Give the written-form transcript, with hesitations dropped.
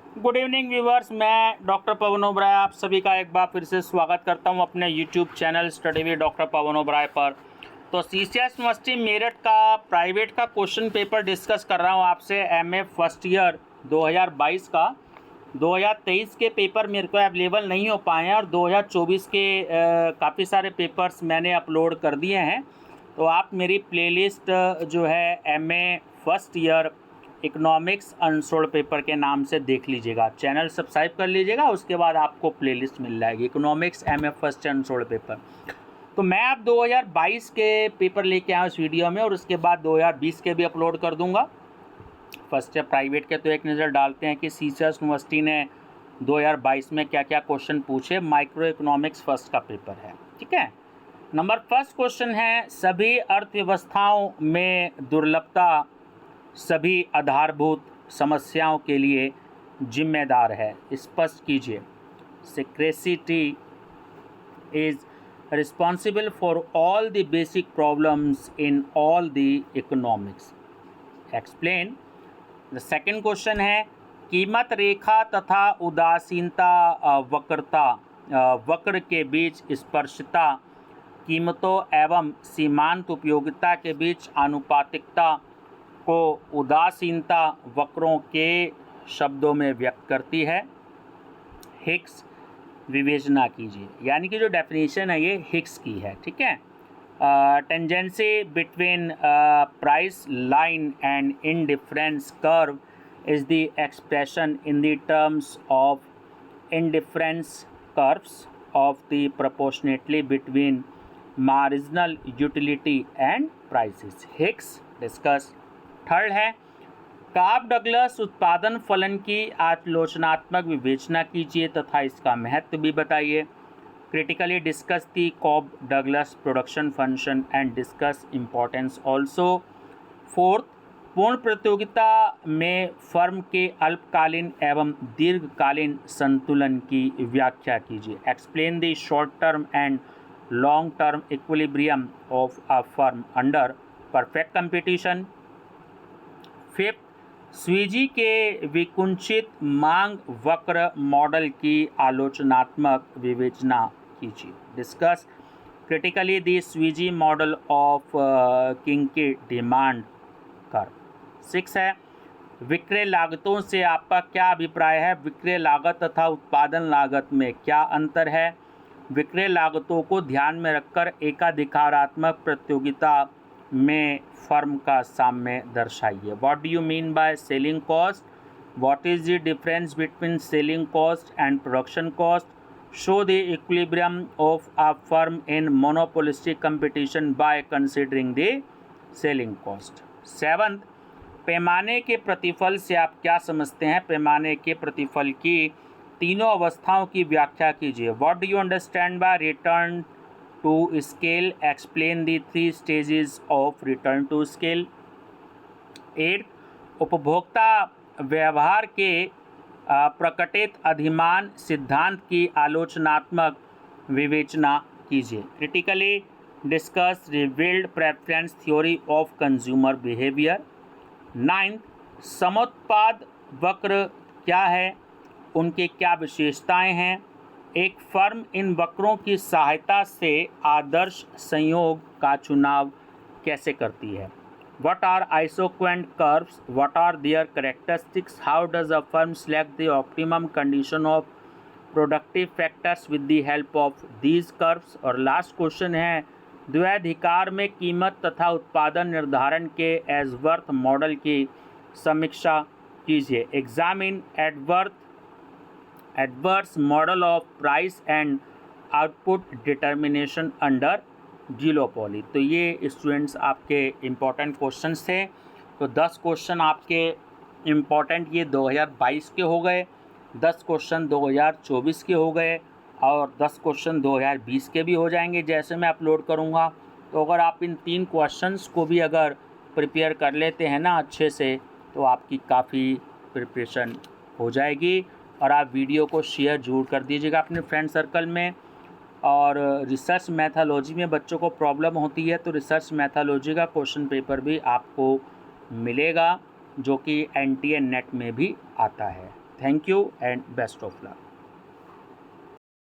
Good evening viewers, मैं doctor Pawan Oberoi आप सभी का एक बार फिर से स्वागत करता हूं अपने YouTube channel study with doctor Pawan Oberoi पर। तो सीसीएस यूनिवर्सिटी मेरठ का प्राइवेट का क्वेश्चन पेपर डिस्कस कर रहा हूं आपसे। एमए फर्स्ट ईयर 2022 का 2023 के पेपर मेरे को अवेलेबल नहीं हो पाए हैं और 2024 के काफ़ी सारे पेपर्स मैंने अपलोड कर दिए हैं। तो आप मेरी प्लेलिस्ट जो है MA first year economics unsold paper के नाम से देख लीजिएगा। चैनल सब्सक्राइब कर लीजिएगा, उसके बाद आपको प्लेलिस्ट मिल जाएगी economics MA first unsold paper. तो मैं अब 2022 के पेपर लेके आया इस वीडियो में और उसके बाद 2020 के भी अपलोड कर दूंगा। फर्स्ट ईयर प्राइवेट के तो एक नज़र डालते हैं कि सीसीएस यूनिवर्सिटी ने 2022 में क्या क्या क्वेश्चन पूछे। माइक्रो इकोनॉमिक्स फर्स्ट का पेपर है, ठीक है। नंबर फर्स्ट क्वेश्चन है, सभी अर्थव्यवस्थाओं में दुर्लभता सभी आधारभूत समस्याओं के लिए जिम्मेदार है, स्पष्ट कीजिए। Scarcity is responsible for all the basic problems in all the economics, explain. The second question है, कीमत रेखा तथा उदासीनता वक्र के बीच स्पर्शता, कीमतों एवं सीमांत उपयोगिता के बीच आनुपातिकता को उदासीनता वक्रों के शब्दों में व्यक्त करती है। हिक्स विवेचना कीजिए, यानी कि जो डेफिनेशन है ये हिक्स की है, ठीक है। Tangency between price line and indifference curve is the expression in the terms of indifference curves of the proportionately between marginal utility and prices. Hicks discuss. Third है, कॉब डगलस उत्पादन फलन की आलोचनात्मक विवेचना कीजिए तथा इसका महत्व भी बताइए। Critically discuss the Cobb Douglas production function and discuss importance also. Fourth, पूर्ण प्रतियोगिता में फर्म के अल्पकालीन एवं दीर्घकालीन संतुलन की व्याख्या कीजिए। Explain the short term and long term equilibrium of a firm under perfect competition. Fifth, Sweezy के विकुंचित मांग वक्र मॉडल की आलोचनात्मक विवेचना कीजिए। Discuss critically the Sweezy model of kinky demand curve. Six है, विक्रय लागतों से आपका क्या अभिप्राय है? विक्रय लागत तथा उत्पादन लागत में क्या अंतर है? विक्रय लागतों को ध्यान में रखकर एकाधिकारात्मक प्रतियोगिता में फर्म का साम्य दर्शाइए। What do you mean by selling cost? What is the difference between selling cost and production cost? Show the equilibrium of a firm in monopolistic competition by considering the selling cost. Seventh, पैमाने के प्रतिफल से आप क्या समझते हैं? पैमाने के प्रतिफल की तीनों अवस्थाओं की व्याख्या कीजिए। What do you understand by return to scale? Explain the 3 stages of return to scale. 8, उपभोक्ता व्यवहार के प्रकटित अधिमान सिद्धांत की आलोचनात्मक विवेचना कीजिए। Critically discuss revealed preference theory of consumer behaviour. 9, समोत्पाद वक्र क्या है, उनके क्या विशेषताएं हैं? एक फर्म इन वक्रों की सहायता से आदर्श संयोग का चुनाव कैसे करती है? What are isoquant curves? What are their characteristics? How does a firm select the optimum condition of productive factors with the help of these curves? और लास्ट क्वेश्चन है, द्वैधिकार में कीमत तथा उत्पादन निर्धारण के एजवर्थ मॉडल की समीक्षा कीजिए। Examine adverse model of price and output determination under oligopoly. तो ये स्टूडेंट्स आपके इम्पोर्टेंट क्वेश्चंस थे। तो 10 क्वेश्चन आपके इम्पोर्टेंट ये 2022 के हो गए, 10 क्वेश्चन 2024 के हो गए और 10 क्वेश्चन 2020 के भी हो जाएंगे जैसे मैं अपलोड करूँगा। तो अगर आप इन 3 क्वेश्चंस को भी अगर प्रिपेयर कर लेते हैं ना अच्छे से, तो आपकी काफ़ी प्रिपरेशन हो जाएगी। और आप वीडियो को शेयर जरूर कर दीजिएगा अपने फ्रेंड सर्कल में। और रिसर्च मैथोलॉजी में बच्चों को प्रॉब्लम होती है, तो रिसर्च मैथोलॉजी का क्वेश्चन पेपर भी आपको मिलेगा जो कि एनटीए नेट में भी आता है। Thank you and best of luck.